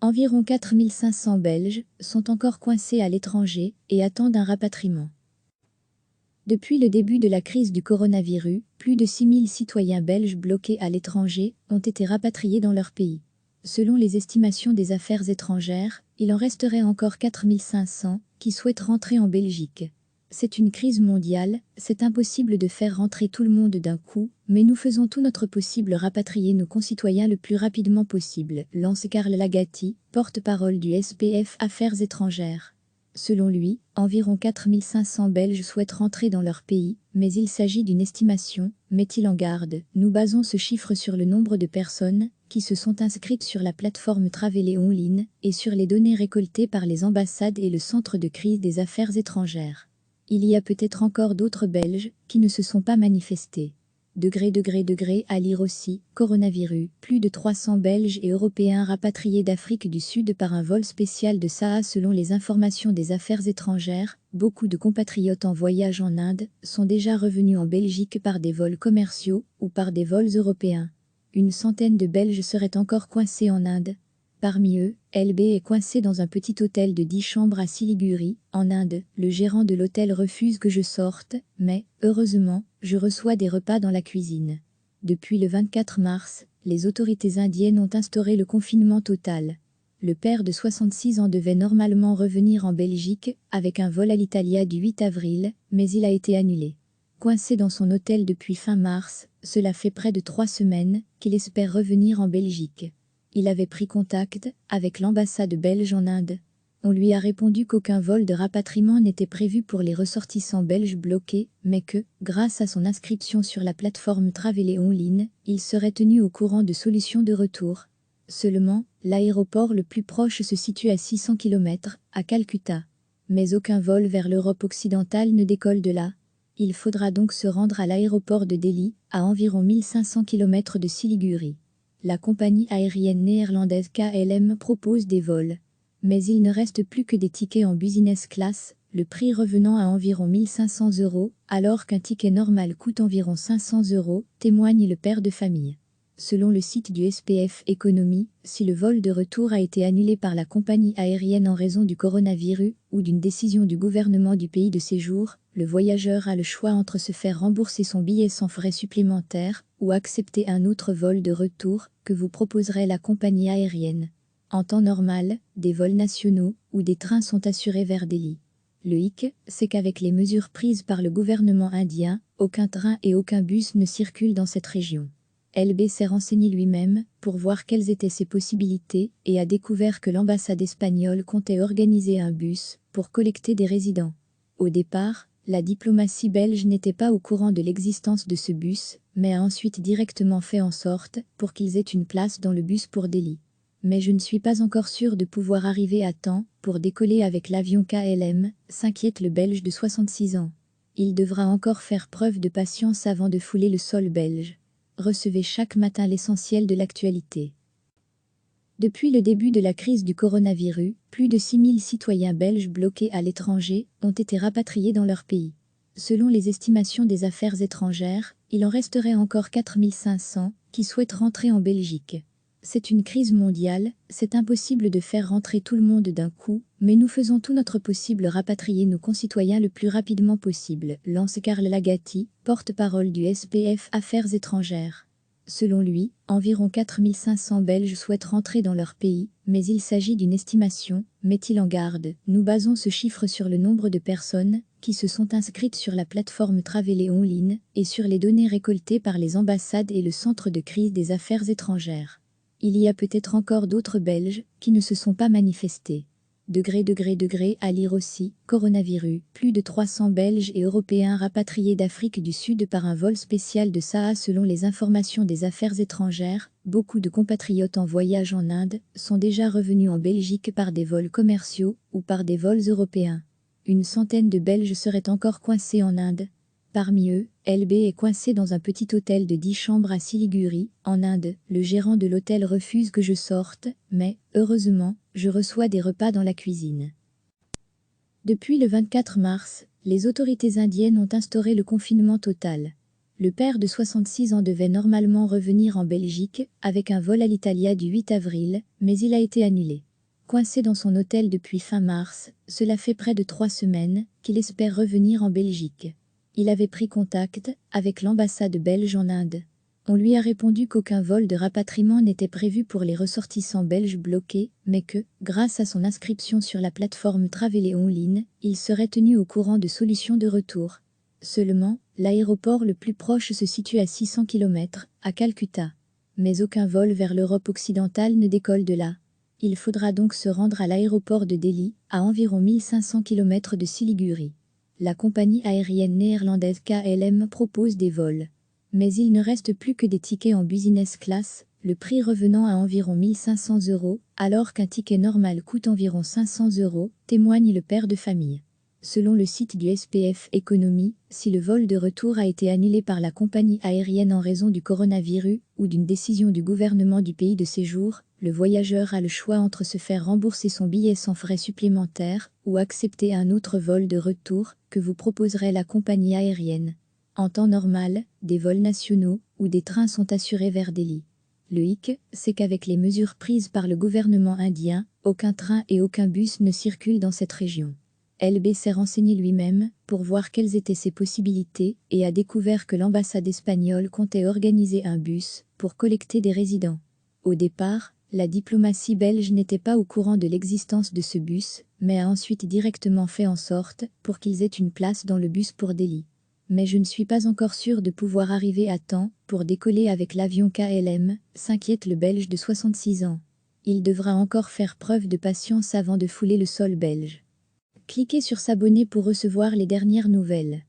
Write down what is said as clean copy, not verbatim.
Environ 4500 Belges sont encore coincés à l'étranger et attendent un rapatriement. Depuis le début de la crise du coronavirus, plus de 6000 citoyens belges bloqués à l'étranger ont été rapatriés dans leur pays. Selon les estimations des affaires étrangères, il en resterait encore 4500 qui souhaitent rentrer en Belgique. C'est une crise mondiale, c'est impossible de faire rentrer tout le monde d'un coup, mais nous faisons tout notre possible rapatrier nos concitoyens le plus rapidement possible, lance Karl Lagati, porte-parole du SPF Affaires étrangères. Selon lui, environ 4500 Belges souhaitent rentrer dans leur pays, mais il s'agit d'une estimation, met-il en garde. Nous basons ce chiffre sur le nombre de personnes qui se sont inscrites sur la plateforme Traveler Online et sur les données récoltées par les ambassades et le centre de crise des affaires étrangères. Il y a peut-être encore d'autres Belges qui ne se sont pas manifestés. À lire aussi, coronavirus, plus de 300 Belges et Européens rapatriés d'Afrique du Sud par un vol spécial de SAA selon les informations des affaires étrangères. Beaucoup de compatriotes en voyage en Inde sont déjà revenus en Belgique par des vols commerciaux ou par des vols européens. Une centaine de Belges seraient encore coincés en Inde. Parmi eux, LB est coincé dans un petit hôtel de 10 chambres à Siliguri, en Inde. Le gérant de l'hôtel refuse que je sorte, mais, heureusement, je reçois des repas dans la cuisine. Depuis le 24 mars, les autorités indiennes ont instauré le confinement total. Le père de 66 ans devait normalement revenir en Belgique avec un vol à l'Italia du 8 avril, mais il a été annulé. Coincé dans son hôtel depuis fin mars, cela fait près de 3 semaines qu'il espère revenir en Belgique. Il avait pris contact avec l'ambassade belge en Inde. On lui a répondu qu'aucun vol de rapatriement n'était prévu pour les ressortissants belges bloqués, mais que, grâce à son inscription sur la plateforme Traveler Online, il serait tenu au courant de solutions de retour. Seulement, l'aéroport le plus proche se situe à 600 km, à Calcutta. Mais aucun vol vers l'Europe occidentale ne décolle de là. Il faudra donc se rendre à l'aéroport de Delhi, à environ 1500 km de Siliguri. La compagnie aérienne néerlandaise KLM propose des vols. Mais il ne reste plus que des tickets en business class, le prix revenant à environ 1500 €, alors qu'un ticket normal coûte environ 500 €, témoigne le père de famille. Selon le site du SPF Économie, si le vol de retour a été annulé par la compagnie aérienne en raison du coronavirus ou d'une décision du gouvernement du pays de séjour, le voyageur a le choix entre se faire rembourser son billet sans frais supplémentaires ou accepter un autre vol de retour que vous proposerait la compagnie aérienne. En temps normal, des vols nationaux ou des trains sont assurés vers Delhi. Le hic, c'est qu'avec les mesures prises par le gouvernement indien, aucun train et aucun bus ne circulent dans cette région. LB s'est renseigné lui-même pour voir quelles étaient ses possibilités et a découvert que l'ambassade espagnole comptait organiser un bus pour collecter des résidents. Au départ, la diplomatie belge n'était pas au courant de l'existence de ce bus, mais a ensuite directement fait en sorte pour qu'ils aient une place dans le bus pour Delhi. Mais je ne suis pas encore sûr de pouvoir arriver à temps pour décoller avec l'avion KLM, s'inquiète le Belge de 66 ans. Il devra encore faire preuve de patience avant de fouler le sol belge. Recevez chaque matin l'essentiel de l'actualité. Depuis le début de la crise du coronavirus, plus de 6000 citoyens belges bloqués à l'étranger ont été rapatriés dans leur pays. Selon les estimations des affaires étrangères, il en resterait encore 4500 qui souhaitent rentrer en Belgique. C'est une crise mondiale, c'est impossible de faire rentrer tout le monde d'un coup, mais nous faisons tout notre possible rapatrier nos concitoyens le plus rapidement possible, lance Karl Lagati, porte-parole du SPF Affaires étrangères. Selon lui, environ 4500 Belges souhaitent rentrer dans leur pays, mais il s'agit d'une estimation, met-il en garde. Nous basons ce chiffre sur le nombre de personnes qui se sont inscrites sur la plateforme Traveler Online et sur les données récoltées par les ambassades et le centre de crise des affaires étrangères. Il y a peut-être encore d'autres Belges qui ne se sont pas manifestés. À lire aussi, coronavirus, plus de 300 Belges et Européens rapatriés d'Afrique du Sud par un vol spécial de SAA selon les informations des affaires étrangères. Beaucoup de compatriotes en voyage en Inde sont déjà revenus en Belgique par des vols commerciaux ou par des vols européens. Une centaine de Belges seraient encore coincés en Inde. Parmi eux, LB est coincé dans un petit hôtel de 10 chambres à Siliguri, en Inde. Le gérant de l'hôtel refuse que je sorte, mais, heureusement, je reçois des repas dans la cuisine. Depuis le 24 mars, les autorités indiennes ont instauré le confinement total. Le père de 66 ans devait normalement revenir en Belgique avec un vol à l'Italia du 8 avril, mais il a été annulé. Coincé dans son hôtel depuis fin mars, cela fait près de 3 semaines qu'il espère revenir en Belgique. Il avait pris contact avec l'ambassade belge en Inde. On lui a répondu qu'aucun vol de rapatriement n'était prévu pour les ressortissants belges bloqués, mais que, grâce à son inscription sur la plateforme Traveler Online, il serait tenu au courant de solutions de retour. Seulement, l'aéroport le plus proche se situe à 600 km, à Calcutta. Mais aucun vol vers l'Europe occidentale ne décolle de là. Il faudra donc se rendre à l'aéroport de Delhi, à environ 1500 km de Siliguri. La compagnie aérienne néerlandaise KLM propose des vols. Mais il ne reste plus que des tickets en business class, le prix revenant à environ 1500 €, alors qu'un ticket normal coûte environ 500 €, témoigne le père de famille. Selon le site du SPF Economy, si le vol de retour a été annulé par la compagnie aérienne en raison du coronavirus ou d'une décision du gouvernement du pays de séjour, le voyageur a le choix entre se faire rembourser son billet sans frais supplémentaires ou accepter un autre vol de retour que vous proposerait la compagnie aérienne. En temps normal, des vols nationaux ou des trains sont assurés vers Delhi. Le hic, c'est qu'avec les mesures prises par le gouvernement indien, aucun train et aucun bus ne circulent dans cette région. LB s'est renseigné lui-même pour voir quelles étaient ses possibilités et a découvert que l'ambassade espagnole comptait organiser un bus pour collecter des résidents. Au départ, la diplomatie belge n'était pas au courant de l'existence de ce bus, mais a ensuite directement fait en sorte pour qu'ils aient une place dans le bus pour Delhi. Mais je ne suis pas encore sûr de pouvoir arriver à temps pour décoller avec l'avion KLM, s'inquiète le Belge de 66 ans. Il devra encore faire preuve de patience avant de fouler le sol belge. Cliquez sur s'abonner pour recevoir les dernières nouvelles.